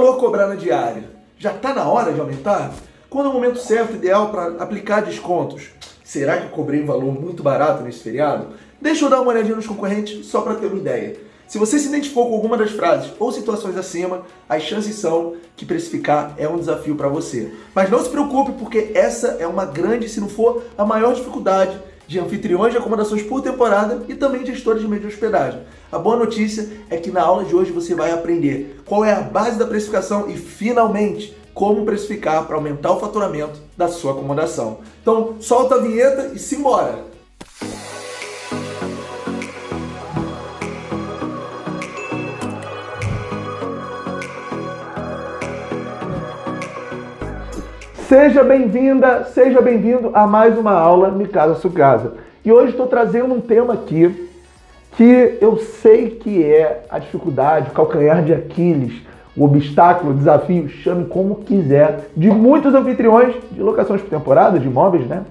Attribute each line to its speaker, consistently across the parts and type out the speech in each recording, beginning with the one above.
Speaker 1: valor cobrar na diária? Já está na hora de aumentar? Quando é o momento certo, ideal para aplicar descontos? Será que eu cobrei um valor muito barato nesse feriado? Deixa eu dar uma olhadinha nos concorrentes só para ter uma ideia. Se você se identificou com alguma das frases ou situações acima, as chances são que precificar é um desafio para você. Mas não se preocupe, porque essa é uma grande, se não for a maior dificuldade de anfitriões de acomodações por temporada e também gestores de meio de hospedagem. A boa notícia é que na aula de hoje você vai aprender qual é a base da precificação e, finalmente, como precificar para aumentar o faturamento da sua acomodação. Então, solta a vinheta e simbora! Seja bem-vinda, seja bem-vindo a mais uma aula Me Casa Sua Casa. E hoje estou trazendo um tema aqui que eu sei que é a dificuldade, o calcanhar de Aquiles, o obstáculo, o desafio, chame como quiser, de muitos anfitriões de locações por temporada, de imóveis, né?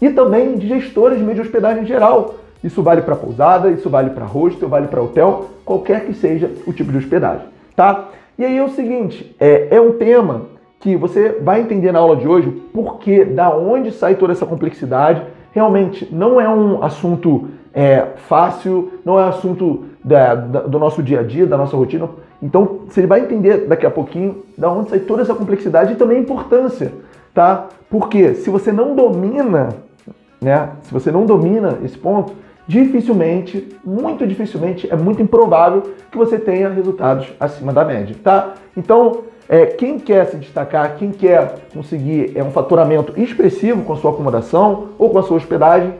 Speaker 1: E também de gestores de meio de hospedagem em geral. Isso vale para pousada, isso vale para hostel, vale para hotel, qualquer que seja o tipo de hospedagem, tá? E aí é o seguinte, é um tema que você vai entender na aula de hoje porque, da onde sai toda essa complexidade. Realmente não é um assunto fácil, não é um assunto do nosso dia a dia, da nossa rotina. Então você vai entender daqui a pouquinho da onde sai toda essa complexidade e também a importância, tá? Porque se você não domina, né? Se você não domina esse ponto, dificilmente, muito dificilmente, é muito improvável que você tenha resultados acima da média, tá? Então, quem quer se destacar, quem quer conseguir um faturamento expressivo com a sua acomodação ou com a sua hospedagem,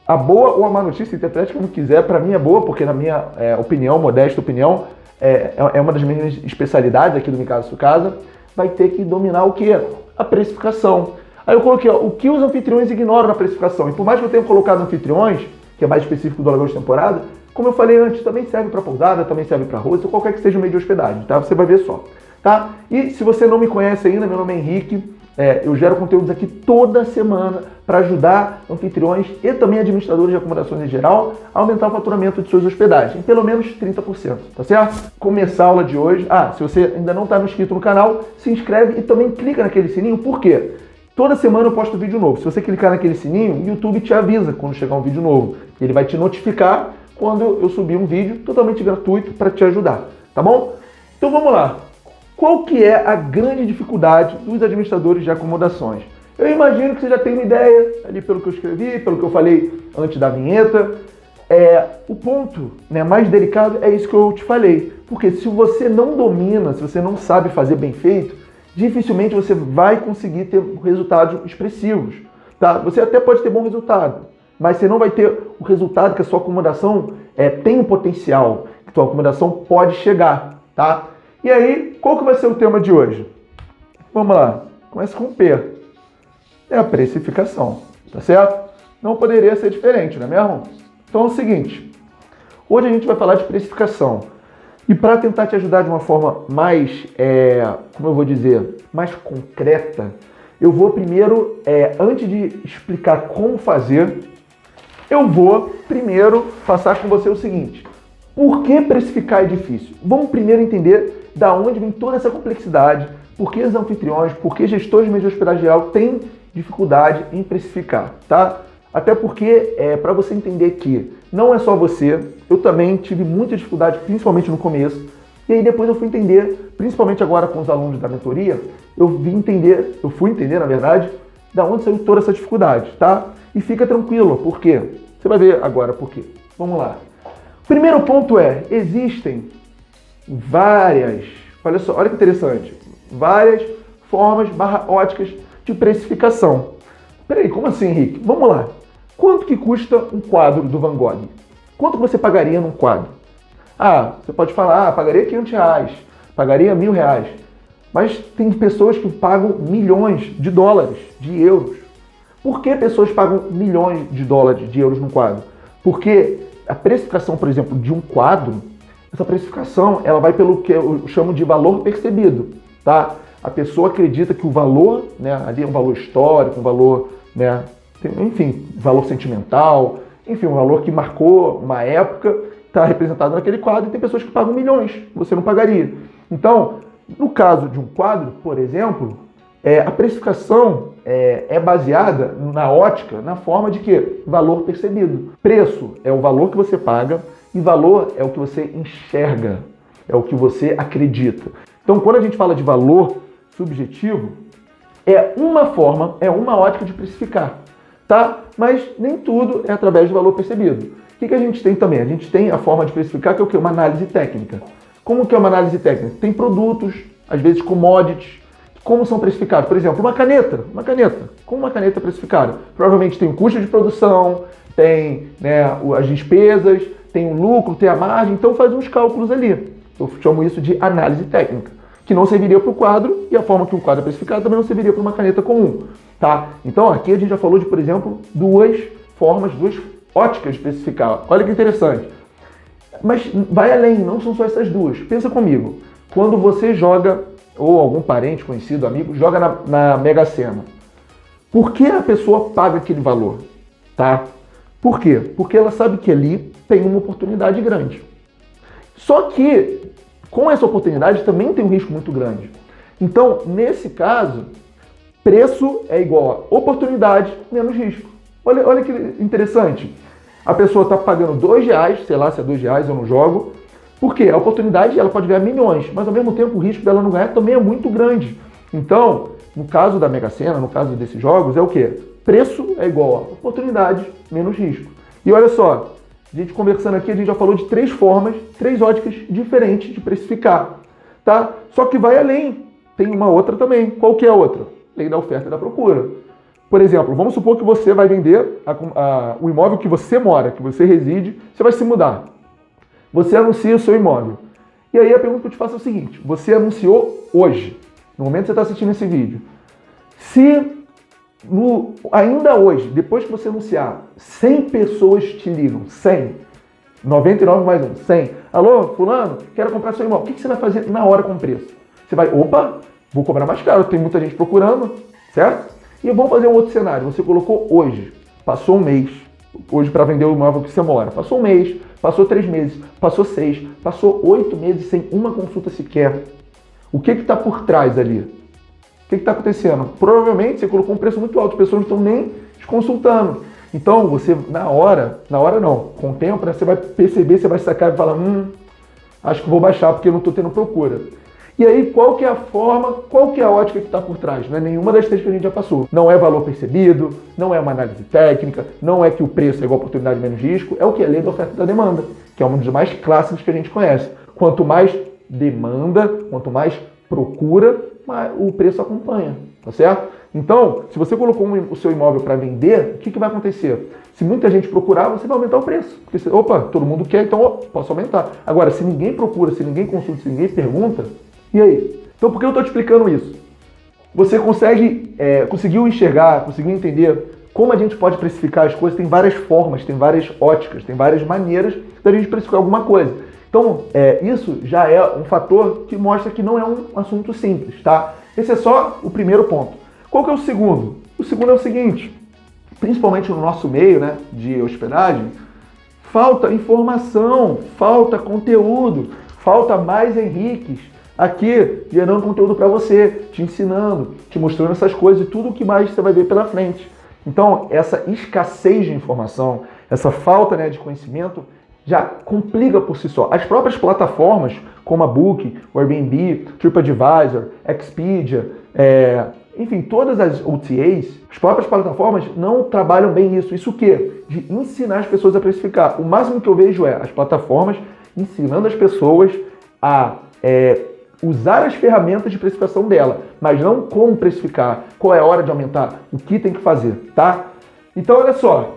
Speaker 1: a boa ou a má notícia, interprete como quiser, para mim é boa, porque na minha opinião, modesta opinião, é uma das minhas especialidades aqui do Me Casa Sua Casa, vai ter que dominar o quê? A precificação. Aí eu coloquei, o que os anfitriões ignoram na precificação. E por mais que eu tenha colocado anfitriões, que é mais específico do aluguel de temporada, como eu falei antes, também serve para pousada, também serve para hostel, qualquer que seja o meio de hospedagem, tá? Você vai ver só, tá? E se você não me conhece ainda, meu nome é Henrique, eu gero conteúdos aqui toda semana para ajudar anfitriões e também administradores de acomodações em geral a aumentar o faturamento de suas hospedagens, em pelo menos 30%, tá certo? Começar a aula de hoje, se você ainda não está inscrito no canal, se inscreve e também clica naquele sininho, por quê? Toda semana eu posto vídeo novo. Se você clicar naquele sininho, o YouTube te avisa quando chegar um vídeo novo. Ele vai te notificar quando eu subir um vídeo totalmente gratuito para te ajudar, tá bom? Então vamos lá. Qual que é a grande dificuldade dos administradores de acomodações? Eu imagino que você já tem uma ideia ali pelo que eu escrevi, pelo que eu falei antes da vinheta. O ponto, né, mais delicado é isso que eu te falei. Porque se você não domina, se você não sabe fazer bem feito, dificilmente você vai conseguir ter resultados expressivos, tá? Você até pode ter bom resultado, mas você não vai ter o resultado que a sua acomodação tem um potencial, que a sua acomodação pode chegar, tá? E aí, qual que vai ser o tema de hoje? Vamos lá, começa com P. É a precificação, tá certo? Não poderia ser diferente, não é mesmo? Então é o seguinte, hoje a gente vai falar de precificação. E para tentar te ajudar de uma forma mais, como eu vou dizer, mais concreta, eu vou primeiro, antes de explicar como fazer, eu vou primeiro passar com você o seguinte. Por que precificar é difícil? Vamos primeiro entender da onde vem toda essa complexidade, por que os anfitriões, por que gestores de meio de hospedagem geral têm dificuldade em precificar, tá? Até porque, para você entender que não é só você, eu também tive muita dificuldade, principalmente no começo, e aí depois eu fui entender, principalmente agora com os alunos da mentoria, eu fui entender, na verdade, da onde saiu toda essa dificuldade, tá? E fica tranquilo, por quê? Você vai ver agora por quê. Vamos lá. Primeiro ponto existem várias, olha só, olha que interessante, várias formas óticas de precificação. Peraí, como assim, Henrique? Vamos lá. Quanto que custa um quadro do Van Gogh? Quanto você pagaria num quadro? Você pode falar, pagaria R$500, pagaria R$1.000. Mas tem pessoas que pagam milhões de dólares, de euros. Por que pessoas pagam milhões de dólares, de euros num quadro? Porque a precificação, por exemplo, de um quadro, essa precificação, ela vai pelo que eu chamo de valor percebido, tá? A pessoa acredita que o valor, né, ali é um valor histórico, um valor, né, enfim, valor sentimental, enfim, um valor que marcou uma época, está representado naquele quadro, e tem pessoas que pagam milhões, você não pagaria. Então, No caso de um quadro, por exemplo, a precificação é baseada na ótica, na forma de que? Valor percebido. Preço é o valor que você paga e valor é o que você enxerga, é o que você acredita. Então, quando a gente fala de valor subjetivo, é uma forma, é uma ótica de precificar, tá? Mas nem tudo é através do valor percebido. O que a gente tem também? A gente tem a forma de precificar, que é o quê? Uma análise técnica. Como que é uma análise técnica? Tem produtos, às vezes commodities, como são precificados. Por exemplo, uma caneta. Como uma caneta é precificada? Provavelmente tem o custo de produção, tem, né, as despesas, tem o lucro, tem a margem, então faz uns cálculos ali. Eu chamo isso de análise técnica, que não serviria para o quadro, e a forma que um quadro é precificado também não serviria para uma caneta comum, tá? Então aqui a gente já falou de, por exemplo, duas óticas de precificar. Olha que interessante. Mas vai além, não são só essas duas. Pensa comigo, quando você joga, ou algum parente, conhecido, amigo, joga na Mega Sena, por que a pessoa paga aquele valor? Tá? Por quê? Porque ela sabe que ali tem uma oportunidade grande. Só que, com essa oportunidade, também tem um risco muito grande. Então, nesse caso, preço é igual a oportunidade menos risco. Olha que interessante. A pessoa está pagando R$2, sei lá se é R$2, eu não jogo. Por quê? A oportunidade ela pode ganhar milhões, mas ao mesmo tempo o risco dela não ganhar também é muito grande. Então, no caso da Mega Sena, no caso desses jogos, é o quê? Preço é igual a oportunidade menos risco. E olha só, a gente conversando aqui, a gente já falou de três formas, três óticas diferentes de precificar, tá? Só que vai além, tem uma outra também. Qual que é a outra? Lei da oferta e da procura. Por exemplo, vamos supor que você vai vender o imóvel que você mora, que você reside, você vai se mudar. Você anuncia o seu imóvel. E aí a pergunta que eu te faço é o seguinte, você anunciou hoje, no momento que você está assistindo esse vídeo. Se ainda hoje, depois que você anunciar, 100 pessoas te ligam, 100, 99 mais 1, 100. Alô, fulano, quero comprar seu imóvel. O que você vai fazer na hora com o preço? Você vai, opa, vou cobrar mais caro, tem muita gente procurando, certo? E vamos fazer um outro cenário. Você colocou hoje, passou um mês, hoje para vender o imóvel que você mora. Passou um mês, passou 3 meses, passou 6, passou 8 meses sem uma consulta sequer. O que está por trás ali? O que está acontecendo? Provavelmente você colocou um preço muito alto, as pessoas não estão nem te consultando. Então você, na hora não, com o tempo, né, você vai perceber, você vai sacar e falar, acho que vou baixar porque eu não estou tendo procura. E aí, qual que é a forma, qual que é a ótica que está por trás? Não é nenhuma das três que a gente já passou. Não é valor percebido, não é uma análise técnica, não é que o preço é igual a oportunidade menos risco, é o que? A lei da oferta e da demanda, que é um dos mais clássicos que a gente conhece. Quanto mais demanda, quanto mais procura, o preço acompanha, tá certo? Então, se você colocou o seu imóvel para vender, o que vai acontecer? Se muita gente procurar, você vai aumentar o preço. Porque, todo mundo quer, então posso aumentar. Agora, se ninguém procura, se ninguém consulta, se ninguém pergunta, e aí? Então, por que eu estou te explicando isso? Você conseguiu enxergar, conseguiu entender como a gente pode precificar as coisas? Tem várias formas, tem várias óticas, tem várias maneiras da gente precificar alguma coisa. Então, isso já é um fator que mostra que não é um assunto simples, tá? Esse é só o primeiro ponto. Qual que é o segundo? O segundo é o seguinte, principalmente no nosso meio, né, de hospedagem, falta informação, falta conteúdo, falta mais Henriques aqui gerando conteúdo para você, te ensinando, te mostrando essas coisas e tudo o que mais você vai ver pela frente. Então, essa escassez de informação, essa falta, né, de conhecimento, já complica por si só. As próprias plataformas, como a Booking, o Airbnb, TripAdvisor, Expedia, enfim, todas as OTAs, as próprias plataformas não trabalham bem isso. Isso o quê? De ensinar as pessoas a precificar. O máximo que eu vejo é as plataformas ensinando as pessoas a usar as ferramentas de precificação dela, mas não como precificar, qual é a hora de aumentar, o que tem que fazer, tá? Então, olha só.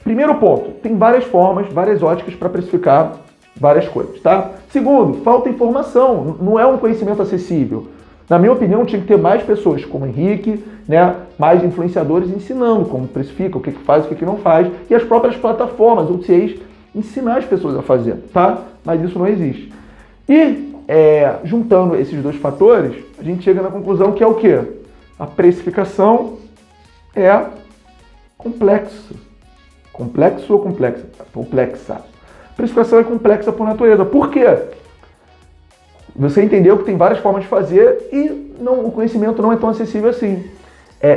Speaker 1: Primeiro ponto, tem várias formas, várias óticas para precificar várias coisas, tá? Segundo, falta informação, não é um conhecimento acessível. Na minha opinião, tinha que ter mais pessoas como Henrique, né, mais influenciadores ensinando como precifica, o que faz, o que não faz, e as próprias plataformas, OTAs, ensinar as pessoas a fazer, tá? Mas isso não existe. E, juntando esses dois fatores, a gente chega na conclusão que é o quê? A precificação é complexa. Complexo ou complexa? Complexa. A precificação é complexa por natureza. Por quê? Você entendeu que tem várias formas de fazer e o conhecimento não é tão acessível assim.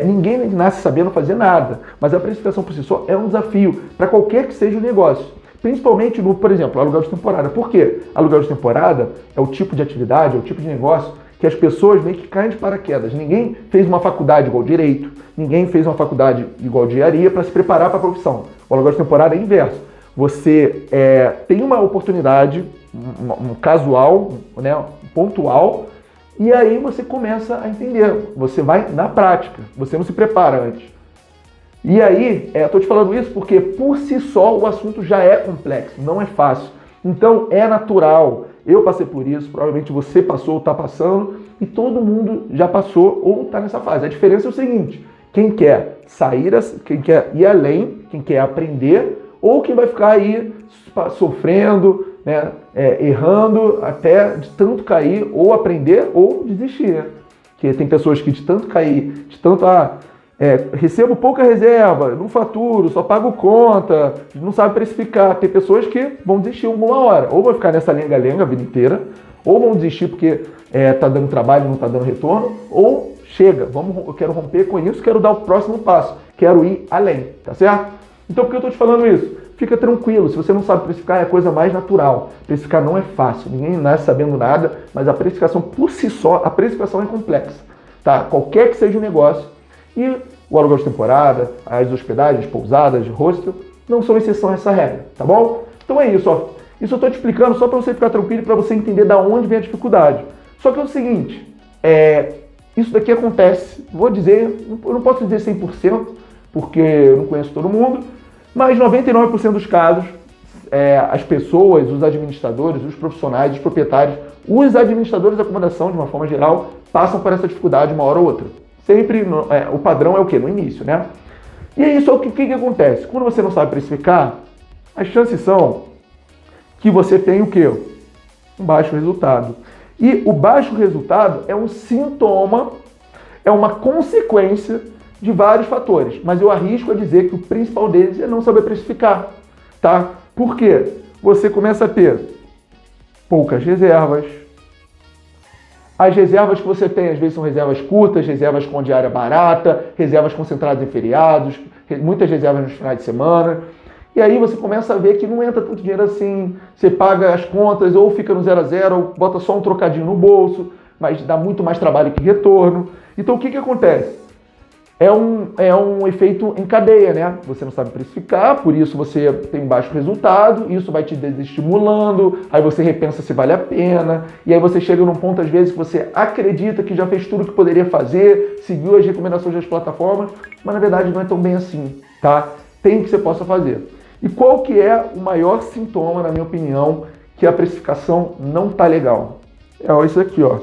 Speaker 1: Ninguém nasce sabendo fazer nada, mas a precificação por si só é um desafio para qualquer que seja o negócio. Principalmente no, por exemplo, aluguel de temporada. Por quê? Aluguel de temporada é o tipo de atividade, é o tipo de negócio que as pessoas meio que caem de paraquedas. Ninguém fez uma faculdade igual direito, ninguém fez uma faculdade igual engenharia para se preparar para a profissão. O aluguel de temporada é inverso. Você tem uma oportunidade, um casual, né, pontual, e aí você começa a entender. Você vai na prática, você não se prepara antes. E aí, estou te falando isso porque por si só o assunto já é complexo, não é fácil. Então é natural, eu passei por isso, provavelmente você passou ou está passando, e todo mundo já passou ou está nessa fase. A diferença é o seguinte, quem quer sair, quem quer ir além, quem quer aprender, ou quem vai ficar aí sofrendo, né, errando até de tanto cair, ou aprender, ou desistir. Né? Porque tem pessoas que de tanto cair, de tanto recebo pouca reserva, não faturo, só pago conta, não sabe precificar. Tem pessoas que vão desistir uma hora, ou vão ficar nessa lenga-lenga a vida inteira, ou vão desistir porque tá dando trabalho e não tá dando retorno, ou chega, eu quero romper com isso, quero dar o próximo passo, quero ir além, tá certo? Então por que eu tô te falando isso? Fica tranquilo, se você não sabe precificar é a coisa mais natural. Precificar não é fácil, ninguém nasce sabendo nada, mas a precificação por si só, a precificação é complexa, tá? Qualquer que seja o negócio. E o aluguel de temporada, as hospedagens, pousadas, hostel, não são exceção a essa regra, tá bom? Então é isso, ó. Isso eu estou te explicando só para você ficar tranquilo e para você entender da onde vem a dificuldade. Só que é o seguinte, isso daqui acontece, vou dizer, eu não posso dizer 100%, porque eu não conheço todo mundo, mas 99% dos casos, as pessoas, os administradores, os profissionais, os proprietários, os administradores da acomodação, de uma forma geral, passam por essa dificuldade uma hora ou outra. Sempre o padrão é o quê? No início, né? E é isso, o que acontece? Quando você não sabe precificar, as chances são que você tem o quê? Um baixo resultado. E o baixo resultado é um sintoma, é uma consequência de vários fatores. Mas eu arrisco a dizer que o principal deles é não saber precificar, tá? Por quê? Você começa a ter poucas reservas. As reservas que você tem, às vezes, são reservas curtas, reservas com diária barata, reservas concentradas em feriados, muitas reservas nos finais de semana. E aí você começa a ver que não entra tanto dinheiro assim, você paga as contas ou fica no 0 a 0, ou bota só um trocadinho no bolso, mas dá muito mais trabalho que retorno. Então o que acontece? É um efeito em cadeia, né? Você não sabe precificar, por isso você tem baixo resultado, isso vai te desestimulando, aí você repensa se vale a pena, e aí você chega num ponto, às vezes, que você acredita que já fez tudo que poderia fazer, seguiu as recomendações das plataformas, mas na verdade não é tão bem assim, tá? Tem que você possa fazer. E qual que é o maior sintoma, na minha opinião, que a precificação não tá legal? É isso aqui, ó.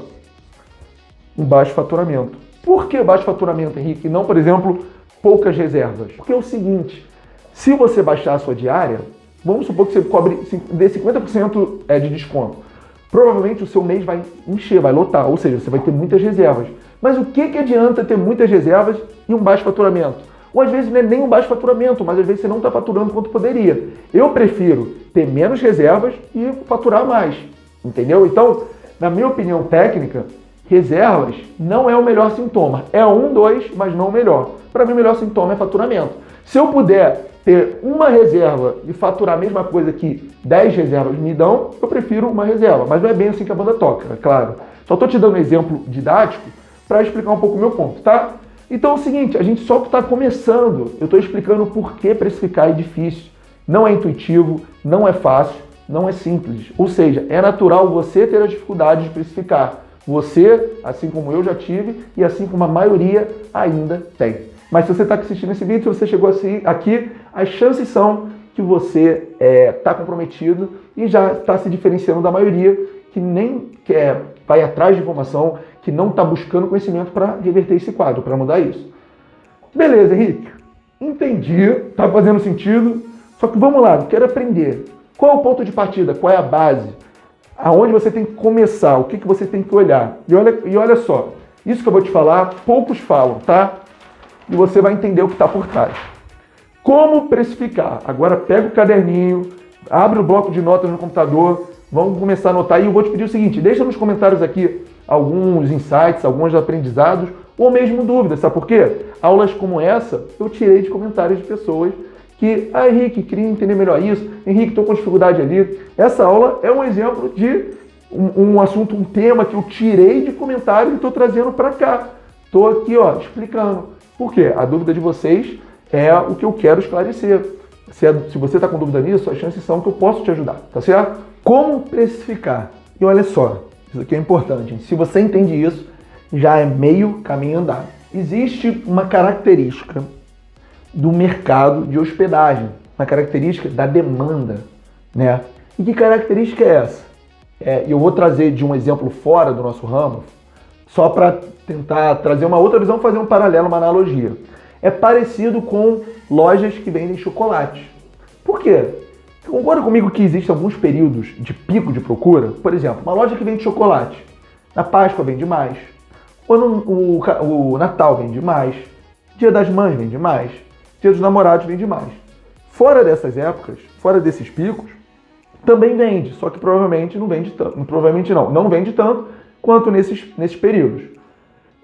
Speaker 1: Um baixo faturamento. Por que baixo faturamento, Henrique? E não, por exemplo, poucas reservas? Porque é o seguinte, se você baixar a sua diária, vamos supor que você dê 50% de desconto. Provavelmente o seu mês vai encher, vai lotar, ou seja, você vai ter muitas reservas. Mas o que adianta ter muitas reservas e um baixo faturamento? Ou às vezes não é nem um baixo faturamento, mas às vezes você não está faturando quanto poderia. Eu prefiro ter menos reservas e faturar mais, entendeu? Então, na minha opinião técnica, reservas não é o melhor sintoma. É dois, mas não o melhor. Para mim, o melhor sintoma é faturamento. Se eu puder ter uma reserva e faturar a mesma coisa que 10 reservas me dão, eu prefiro uma reserva. Mas não é bem assim que a banda toca, é claro. Só estou te dando um exemplo didático para explicar um pouco o meu ponto, tá? Então é o seguinte, a gente só está começando. Eu estou explicando por que precificar é difícil. Não é intuitivo, não é fácil, não é simples. Ou seja, é natural você ter a dificuldade de precificar. Você, assim como eu já tive, e assim como a maioria ainda tem. Mas se você está assistindo esse vídeo, se você chegou assim, aqui, as chances são que você está comprometido e já está se diferenciando da maioria que nem quer, vai atrás de informação, que não está buscando conhecimento para reverter esse quadro, para mudar isso. Beleza, Henrique. Entendi, está fazendo sentido. Só que vamos lá, quero aprender. Qual é o ponto de partida? Qual é a base? Aonde você tem que começar, o que você tem que olhar. E olha só, isso que eu vou te falar, poucos falam, tá? E você vai entender o que está por trás. Como precificar? Agora pega o caderninho, abre o bloco de notas no computador, Vamos começar a anotar e eu vou te pedir o seguinte, deixa nos comentários aqui alguns insights, alguns aprendizados ou mesmo dúvidas, sabe por quê? Aulas como essa eu tirei de comentários de pessoas que, Henrique, queria entender melhor isso, Henrique, estou com dificuldade ali. Essa aula é um exemplo de um assunto, um tema que eu tirei de comentário e estou trazendo para cá. Estou aqui, explicando. Por quê? A dúvida de vocês é o que eu quero esclarecer. Se você está com dúvida nisso, as chances são que eu posso te ajudar, tá certo? Como precificar? E olha só, isso aqui é importante, hein? Se você entende isso, já é meio caminho andado. Existe uma característica do mercado de hospedagem, uma característica da demanda, né? E que característica é essa? Eu vou trazer de um exemplo fora do nosso ramo, só para tentar trazer uma outra visão, fazer um paralelo, uma analogia. É parecido com lojas que vendem chocolate. Por quê? Concorda comigo que existem alguns períodos de pico de procura? Por exemplo, uma loja que vende chocolate. Na Páscoa vende mais. O Natal vende mais. Dia das Mães vende mais. Dia dos Namorados vende mais. Fora dessas épocas, fora desses picos, também vende. Só que provavelmente não vende tanto. Não vende tanto quanto nesses períodos.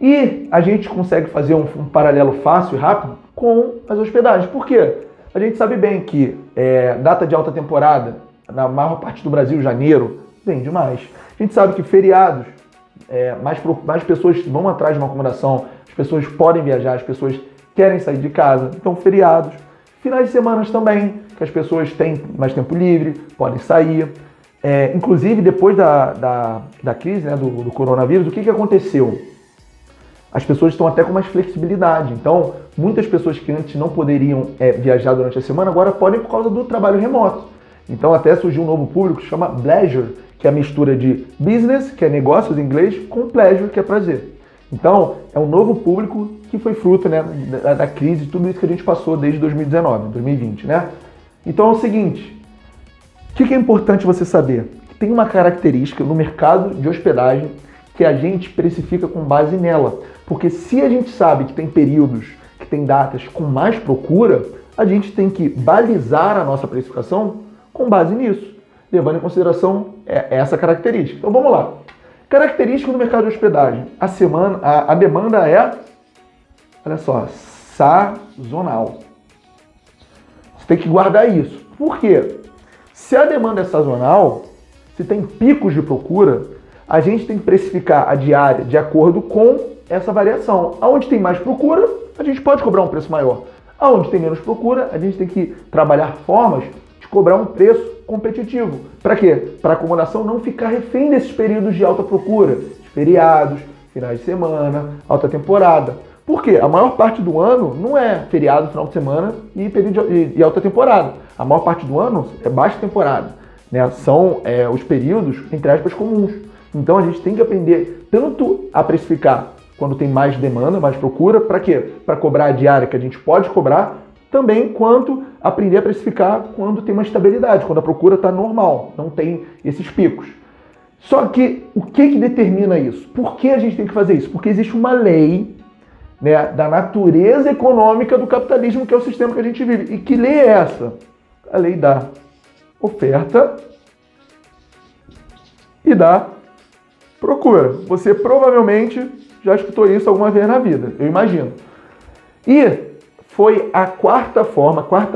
Speaker 1: E a gente consegue fazer um paralelo fácil e rápido com as hospedagens. Por quê? A gente sabe bem que data de alta temporada, na maior parte do Brasil, janeiro, vende mais. A gente sabe que feriados, mais pessoas vão atrás de uma acomodação, as pessoas podem viajar, as pessoas querem sair de casa. Então, feriados. Finais de semana também, que as pessoas têm mais tempo livre, podem sair. Inclusive, depois da crise, né, do coronavírus, o que aconteceu? As pessoas estão até com mais flexibilidade. Então, muitas pessoas que antes não poderiam viajar durante a semana, agora podem por causa do trabalho remoto. Então, até surgiu um novo público que se chama Bleisure, que é a mistura de business, que é negócios em inglês, com pleasure, que é prazer. Então, é um novo público que foi fruto, né, da crise, tudo isso que a gente passou desde 2019, 2020, né? Então, é o seguinte, o que é importante você saber? Tem uma característica no mercado de hospedagem que a gente precifica com base nela. Porque se a gente sabe que tem períodos, que tem datas com mais procura, a gente tem que balizar a nossa precificação com base nisso, levando em consideração essa característica. Então vamos lá. Característica do mercado de hospedagem. A demanda é, olha só, sazonal. Você tem que guardar isso. Por quê? Se a demanda é sazonal, se tem picos de procura, a gente tem que precificar a diária de acordo com essa variação. Aonde tem mais procura, a gente pode cobrar um preço maior. Aonde tem menos procura, a gente tem que trabalhar formas de cobrar um preço competitivo. Para quê? Para a acomodação não ficar refém desses períodos de alta procura, de feriados, finais de semana, alta temporada. Por quê? A maior parte do ano não é feriado, final de semana e período de alta temporada. A maior parte do ano é baixa temporada, né? São os períodos, entre aspas, comuns. Então a gente tem que aprender tanto a precificar quando tem mais demanda, mais procura, para quê? Para cobrar a diária que a gente pode cobrar, também quanto aprender a precificar quando tem uma estabilidade, quando a procura está normal, não tem esses picos. Só que o que determina isso? Por que a gente tem que fazer isso? Porque existe uma lei, né, da natureza econômica do capitalismo, que é o sistema que a gente vive. E que lei é essa? A lei da oferta e da procura. Você provavelmente já escutou isso alguma vez na vida, eu imagino. E foi a quarta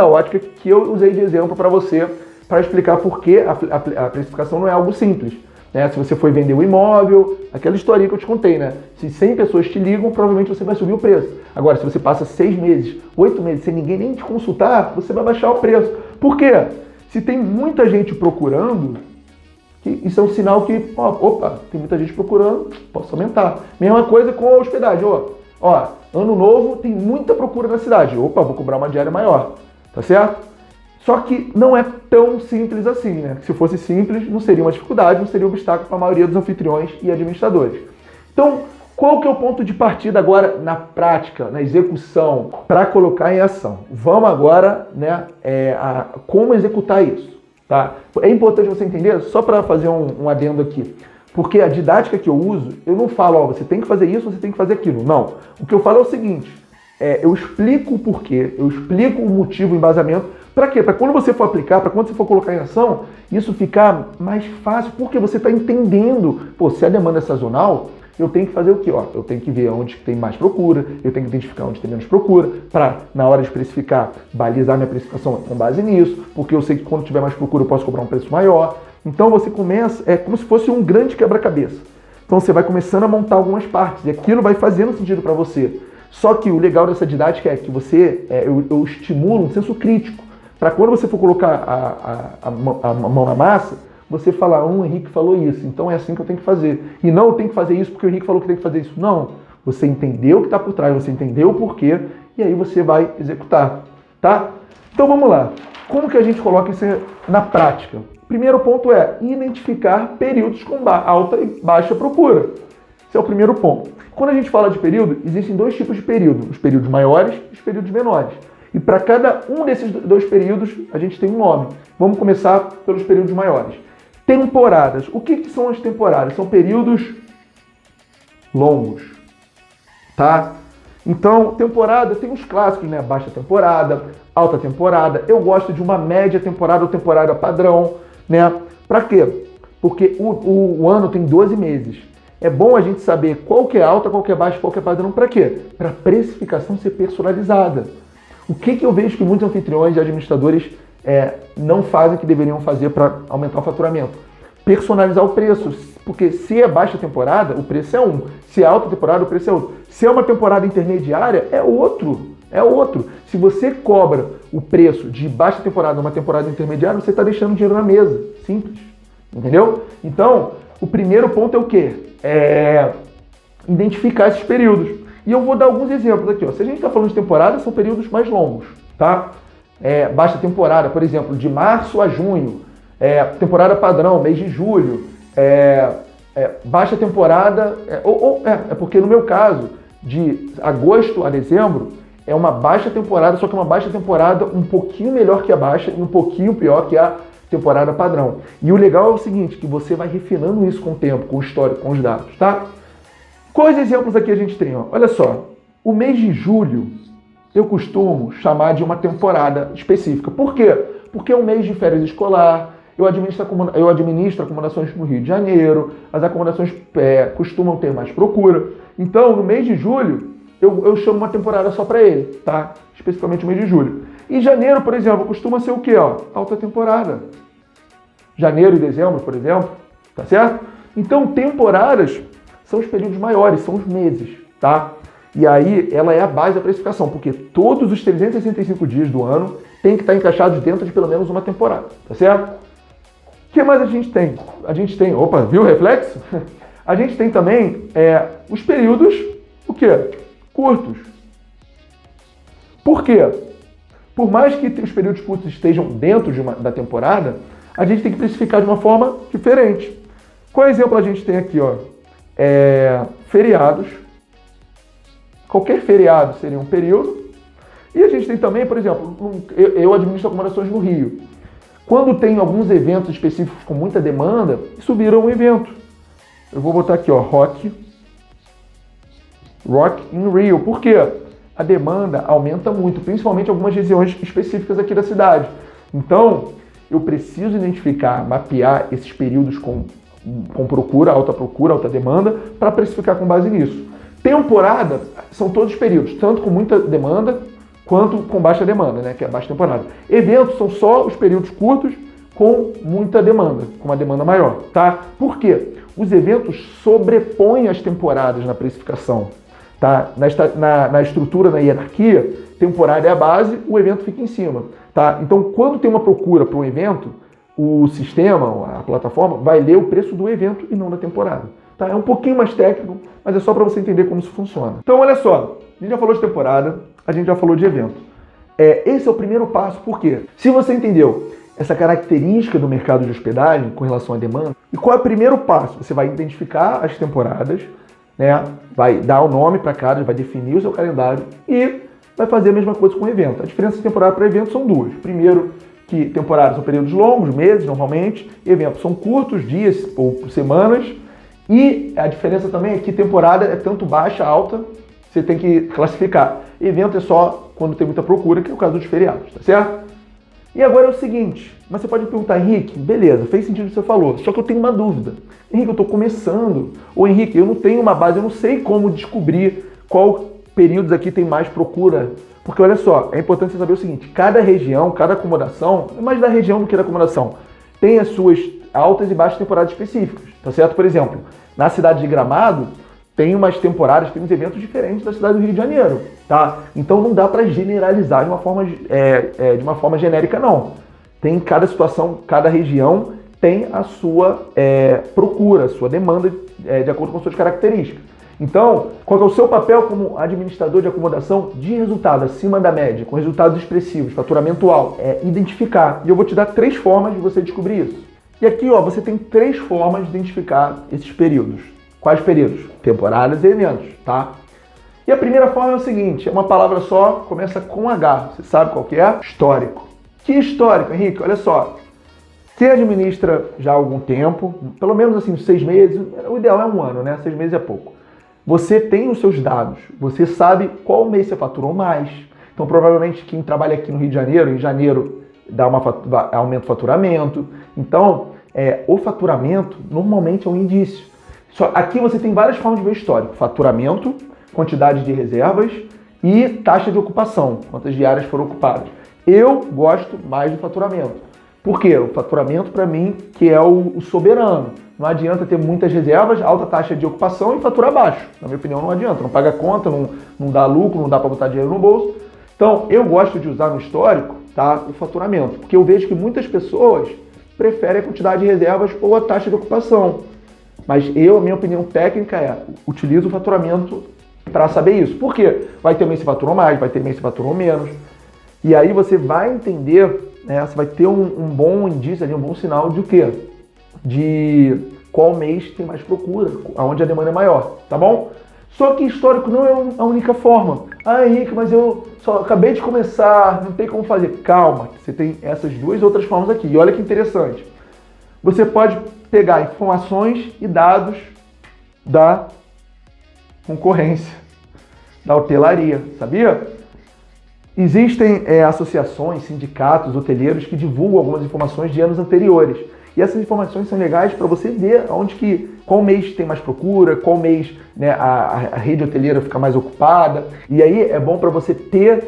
Speaker 1: ótica que eu usei de exemplo para você, para explicar por que a precificação não é algo simples. Né? Se você for vender um imóvel, aquela historinha que eu te contei, né? Se 100 pessoas te ligam, provavelmente você vai subir o preço. Agora, se você passa 6 meses, 8 meses, sem ninguém nem te consultar, você vai baixar o preço. Por quê? Se tem muita gente procurando, isso é um sinal que, opa, tem muita gente procurando, posso aumentar. Mesma coisa com a hospedagem. Ano novo, tem muita procura na cidade. Opa, vou cobrar uma diária maior, tá certo? Só que não é tão simples assim, né? Se fosse simples, não seria uma dificuldade, não seria um obstáculo para a maioria dos anfitriões e administradores. Então, qual que é o ponto de partida agora na prática, na execução, para colocar em ação? Vamos agora, né, como executar isso. Tá? É importante você entender, só para fazer um adendo aqui, porque a didática que eu uso, eu não falo, você tem que fazer isso, você tem que fazer aquilo. Não. O que eu falo é o seguinte, eu explico o porquê, eu explico o motivo, o embasamento, Para quê? Para quando você for aplicar, para quando você for colocar em ação, isso ficar mais fácil, porque você está entendendo. Pô, se a demanda é sazonal, eu tenho que fazer o quê? Ó, eu tenho que ver onde tem mais procura, eu tenho que identificar onde tem menos procura, para, na hora de precificar, balizar minha precificação com base nisso, porque eu sei que quando tiver mais procura eu posso cobrar um preço maior. Então você começa, é como se fosse um grande quebra-cabeça. Então você vai começando a montar algumas partes, e aquilo vai fazendo sentido para você. Só que o legal dessa didática é que eu estimulo um senso crítico, para quando você for colocar a mão na massa, você falar, o Henrique falou isso, então é assim que eu tenho que fazer. E não eu tenho que fazer isso porque o Henrique falou que tem que fazer isso. Não, você entendeu o que está por trás, você entendeu o porquê, e aí você vai executar, tá? Então vamos lá. Como que a gente coloca isso na prática? O primeiro ponto é identificar períodos com alta e baixa procura. Esse é o primeiro ponto. Quando a gente fala de período, existem dois tipos de período, os períodos maiores e os períodos menores. E para cada um desses dois períodos, a gente tem um nome. Vamos começar pelos períodos maiores. Temporadas. O que são as temporadas? São períodos longos, tá? Então, temporada tem os clássicos, né? Baixa temporada, alta temporada. Eu gosto de uma média temporada ou temporada padrão, né? Para quê? Porque o ano tem 12 meses. É bom a gente saber qual que é alta, qual que é baixa, qual que é padrão. Para quê? Para a precificação ser personalizada. O que eu vejo que muitos anfitriões e administradores não fazem que deveriam fazer para aumentar o faturamento? Personalizar o preço. Porque se é baixa temporada, o preço é um. Se é alta temporada, o preço é outro. Se é uma temporada intermediária, é outro. É outro. Se você cobra o preço de baixa temporada numa temporada intermediária, você está deixando dinheiro na mesa. Simples. Entendeu? Então, o primeiro ponto é o quê? Identificar esses períodos. E eu vou dar alguns exemplos aqui. Ó. Se a gente está falando de temporada, são períodos mais longos, tá? Baixa temporada, por exemplo, de março a junho. Temporada padrão, mês de julho. Baixa temporada, porque no meu caso, de agosto a dezembro, é uma baixa temporada, só que é uma baixa temporada um pouquinho melhor que a baixa e um pouquinho pior que a temporada padrão. E o legal é o seguinte, que você vai refinando isso com o tempo, com o histórico, com os dados, tá? Quais exemplos aqui a gente tem? Ó? Olha só, o mês de julho eu costumo chamar de uma temporada específica. Por quê? Porque é um mês de férias escolar, eu administro acomodações no Rio de Janeiro, as acomodações costumam ter mais procura. Então, no mês de julho, eu chamo uma temporada só para ele, tá? Especificamente o mês de julho. E janeiro, por exemplo, costuma ser o quê? Ó? Alta temporada. Janeiro e dezembro, por exemplo, tá certo? Então, temporadas são os períodos maiores, são os meses, tá? E aí, ela é a base da precificação, porque todos os 365 dias do ano tem que estar encaixados dentro de pelo menos uma temporada, tá certo? O que mais a gente tem? Opa, viu o reflexo? A gente tem também os períodos, o quê? Curtos. Por quê? Por mais que os períodos curtos estejam dentro da temporada, a gente tem que precificar de uma forma diferente. Qual exemplo a gente tem aqui, ó? Feriados. Qualquer feriado seria um período. E a gente tem também, por exemplo, eu administro acomodações no Rio. Quando tem alguns eventos específicos com muita demanda, isso vira um evento. Eu vou botar aqui, ó, Rock in Rio. Por quê? A demanda aumenta muito, principalmente em algumas regiões específicas aqui da cidade. Então, eu preciso identificar, mapear esses períodos com procura, alta demanda, para precificar com base nisso. Temporada são todos os períodos, tanto com muita demanda quanto com baixa demanda, né, que é a baixa temporada. Eventos são só os períodos curtos com muita demanda, com uma demanda maior, tá? Por quê? Os eventos sobrepõem as temporadas na precificação, tá? Na estrutura, na hierarquia, temporada é a base, o evento fica em cima, tá? Então, quando tem uma procura para um evento, o sistema, a plataforma, vai ler o preço do evento e não da temporada. Tá? É um pouquinho mais técnico, mas é só para você entender como isso funciona. Então, olha só, a gente já falou de temporada, a gente já falou de evento. Esse é o primeiro passo, por quê? Se você entendeu essa característica do mercado de hospedagem com relação à demanda, e qual é o primeiro passo? Você vai identificar as temporadas, né? Vai dar o nome para cada, vai definir o seu calendário e vai fazer a mesma coisa com o evento. A diferença de temporada para evento são duas. Primeiro, que temporadas são períodos longos, meses normalmente, eventos são curtos, dias ou semanas, e a diferença também é que temporada é tanto baixa, alta, você tem que classificar. Evento é só quando tem muita procura, que é o caso dos feriados, tá certo? E agora é o seguinte, mas você pode me perguntar, Henrique, beleza, fez sentido o que você falou, só que eu tenho uma dúvida. Henrique, eu estou começando. Ou Henrique, eu não tenho uma base, eu não sei como descobrir qual períodos aqui tem mais procura. Porque olha só, é importante você saber o seguinte, cada região, cada acomodação, mais da região do que da acomodação, tem as suas altas e baixas temporadas específicas, tá certo? Por exemplo, na cidade de Gramado, tem umas temporadas, tem uns eventos diferentes da cidade do Rio de Janeiro, tá? Então não dá para generalizar de uma forma genérica, não. Tem cada situação, cada região tem a sua procura, a sua demanda de acordo com suas características. Então, qual é o seu papel como administrador de acomodação de resultado acima da média, com resultados expressivos, faturamento alto? É identificar. E eu vou te dar 3 formas de você descobrir isso. E aqui, ó, você tem 3 formas de identificar esses períodos. Quais períodos? Temporadas e eventos, tá? E a primeira forma é o seguinte, é uma palavra só, começa com H. Você sabe qual que é? Histórico. Que histórico, Henrique? Olha só. Você administra já há algum tempo, pelo menos assim, 6 meses, o ideal é 1 ano, né? 6 meses é pouco. Você tem os seus dados, você sabe qual mês você faturou mais. Então, provavelmente, quem trabalha aqui no Rio de Janeiro, em janeiro, aumenta o faturamento. Então, o faturamento normalmente é um indício. Aqui você tem várias formas de ver histórico. Faturamento, quantidade de reservas e taxa de ocupação, quantas diárias foram ocupadas. Eu gosto mais do faturamento. Por quê? O faturamento, para mim, que é o soberano. Não adianta ter muitas reservas, alta taxa de ocupação e faturar baixo. Na minha opinião, não adianta. Não paga conta, não dá lucro, não dá para botar dinheiro no bolso. Então, eu gosto de usar no histórico, tá, o faturamento, porque eu vejo que muitas pessoas preferem a quantidade de reservas ou a taxa de ocupação. Mas a minha opinião técnica utilizo o faturamento para saber isso. Por quê? Vai ter mês que faturou mais, vai ter mês que faturou menos. E aí você vai entender, né, você vai ter um bom indício, um bom sinal de o quê? De qual mês tem mais procura, aonde a demanda é maior, tá bom? Só que histórico não é a única forma. Ah, Henrique, mas eu só acabei de começar, não tem como fazer. Calma, você tem essas 2 outras formas aqui. E olha que interessante. Você pode pegar informações e dados da concorrência, da hotelaria, sabia? Existem associações, sindicatos, hoteleiros que divulgam algumas informações de anos anteriores. E essas informações são legais para você ver qual mês tem mais procura, qual mês, né, a rede hoteleira fica mais ocupada. E aí é bom para você ter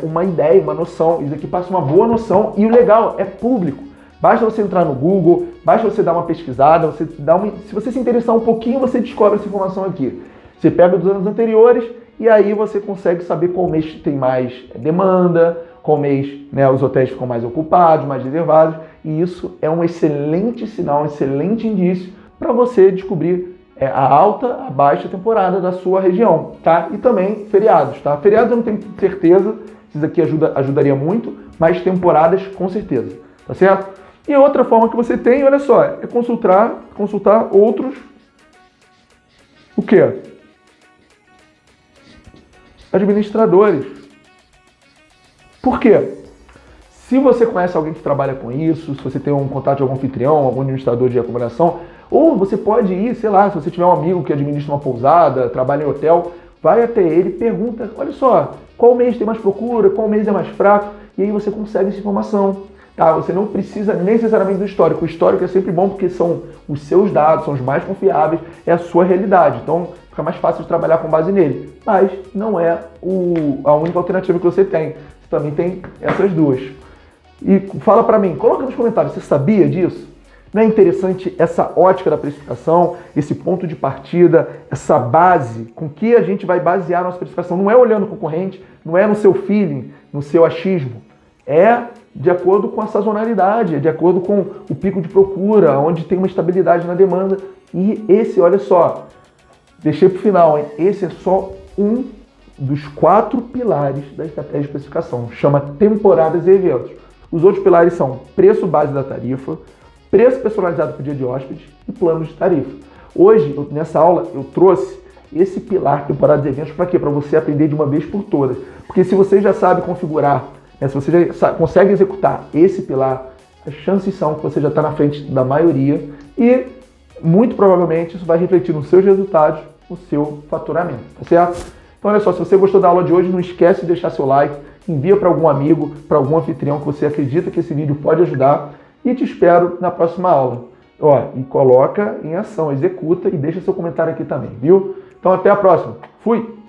Speaker 1: uma ideia, uma noção. Isso aqui passa uma boa noção e o legal é público. Basta você entrar no Google, basta você dar uma pesquisada, se você se interessar um pouquinho, você descobre essa informação aqui. Você pega dos anos anteriores e aí você consegue saber qual mês tem mais demanda, qual mês, né, os hotéis ficam mais ocupados, mais reservados. E isso é um excelente sinal, um excelente indício para você descobrir a alta, a baixa temporada da sua região, tá? E também feriados, tá? Feriados eu não tenho certeza, isso aqui ajudaria muito, mas temporadas com certeza, tá certo? E a outra forma que você tem, olha só, é consultar outros, o quê? Administradores. Por quê? Se você conhece alguém que trabalha com isso, se você tem um contato de algum anfitrião, algum administrador de acomodação, ou você pode ir, sei lá, se você tiver um amigo que administra uma pousada, trabalha em hotel, vai até ele e pergunta, olha só, qual mês tem mais procura, qual mês é mais fraco, e aí você consegue essa informação. Tá? Você não precisa necessariamente do histórico. O histórico é sempre bom porque são os seus dados, são os mais confiáveis, é a sua realidade. Então fica mais fácil de trabalhar com base nele. Mas não é a única alternativa que você tem. Você também tem essas 2. E fala pra mim, coloca nos comentários, você sabia disso? Não é interessante essa ótica da precificação, esse ponto de partida, essa base com que a gente vai basear a nossa precificação? Não é olhando o concorrente, não é no seu feeling, no seu achismo. É de acordo com a sazonalidade, é de acordo com o pico de procura, onde tem uma estabilidade na demanda. E esse, olha só, deixei para o final, hein? Esse é só um dos 4 pilares da estratégia de precificação. Chama temporadas e eventos. Os outros pilares são preço base da tarifa, preço personalizado para o dia de hóspede e plano de tarifa. Hoje, nessa aula, eu trouxe esse pilar, temporadas e eventos, para quê? Para você aprender de uma vez por todas. Porque se você já sabe configurar, se você já consegue executar esse pilar, as chances são que você já está na frente da maioria e, muito provavelmente, isso vai refletir nos seus resultados, no seu faturamento, tá certo? Então, olha só, se você gostou da aula de hoje, não esquece de deixar seu like, envia para algum amigo, para algum anfitrião que você acredita que esse vídeo pode ajudar e te espero na próxima aula. Ó, e coloca em ação, executa e deixa seu comentário aqui também, viu? Então até a próxima. Fui!